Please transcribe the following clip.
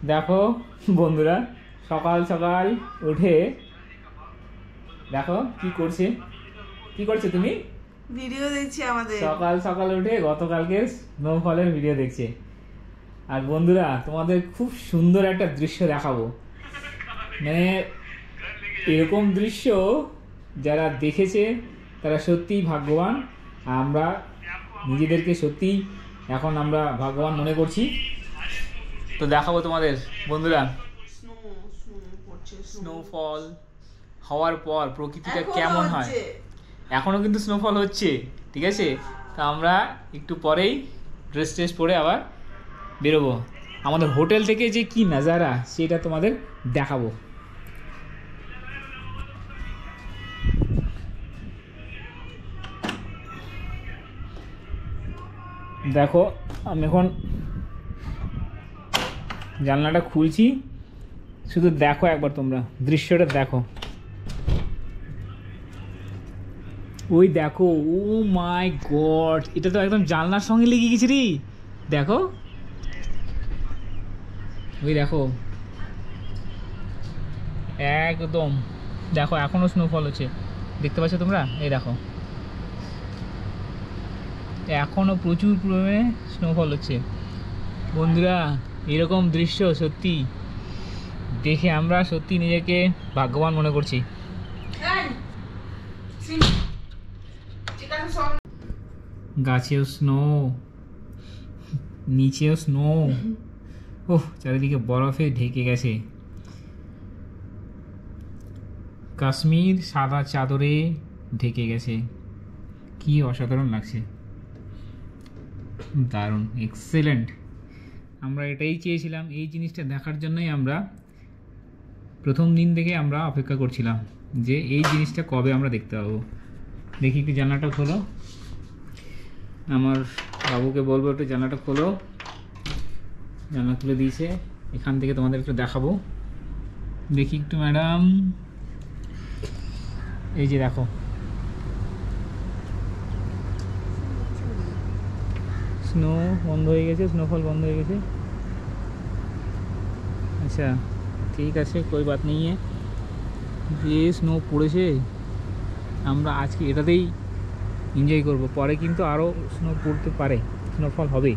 দেখো বন্ধুরা, সকাল সকাল উঠে দেখো কি করছে তুমি? ভিডিও দেখছি আমাদের। সকাল সকাল উঠে গতকালকে স্নোফলের ভিডিও দেখছে। আর বন্ধুরা, তোমাদের খুব সুন্দর একটা দৃশ্য দেখাবো। মানে এরকম দৃশ্য যারা দেখেছে তারা সত্যিই ভাগ্যবান। আমরা নিজেদেরকে সত্যিই এখন আমরা ভাগ্যবান মনে করছি। তো দেখাবো তোমাদের বন্ধুরা স্নোফল হওয়ার পর প্রকৃতিটা কেমন হয়। এখনও কিন্তু স্নোফল হচ্ছে, ঠিক আছে? তা আমরা একটু পরেই ড্রেস ট্রেস পরে আবার বেরোবো। আমাদের হোটেল থেকে যে কি নাজারা সেটা তোমাদের দেখাবো। দেখো আমি এখন জানলাটা খুলছি, শুধু দেখো একবার তোমরা দৃশ্যটা দেখো। ওই দেখো, ও মাই গড, এটা তো একদম জানলার সঙ্গে লেগে গেছে রে। দেখো ওই দেখো একদম, দেখো এখনো স্নোফল হচ্ছে, দেখতে পাচ্ছ তোমরা? এই দেখো এখনো প্রচুর পরিমাণে স্নোফল হচ্ছে। বন্ধুরা, এরকম দৃশ্য সত্যি দেখে আমরা সত্যি নিজেকে ভাগ্যবান মনে করছি। গাছেও স্নো, নিচেও স্নো, ওহ চারিদিকে বরফে ঢেকে গেছে। কাশ্মীর সাদা চাদরে ঢেকে গেছে, কি অসাধারণ লাগছে, দারুণ, এক্সেলেন্ট। আমরা এটাই চেয়েছিলাম, এই জিনিসটা দেখার জন্যই আমরা প্রথম দিন থেকে আমরা অপেক্ষা করছিলাম যে এই জিনিসটা কবে আমরা দেখতে পাবো। দেখি একটু জানলাটা খোলো, আমার বাবুকে বলবো একটু জানলাটা খোলো। জানলা খুলে দিয়েছে, এখান থেকে তোমাদের একটু দেখাবো। দেখি একটু ম্যাডাম, এই যে দেখো স্নো বন্ধ হয়ে গেছে, স্নোফল বন্ধ হয়ে গেছে। আচ্ছা ঠিক আছে, কোই বাত নেই। যে স্নো পড়েছে, আমরা আজকে এটাতেই এনজয় করব, পরে কিন্তু আরও স্নো পড়তে পারে, স্নোফল হবে।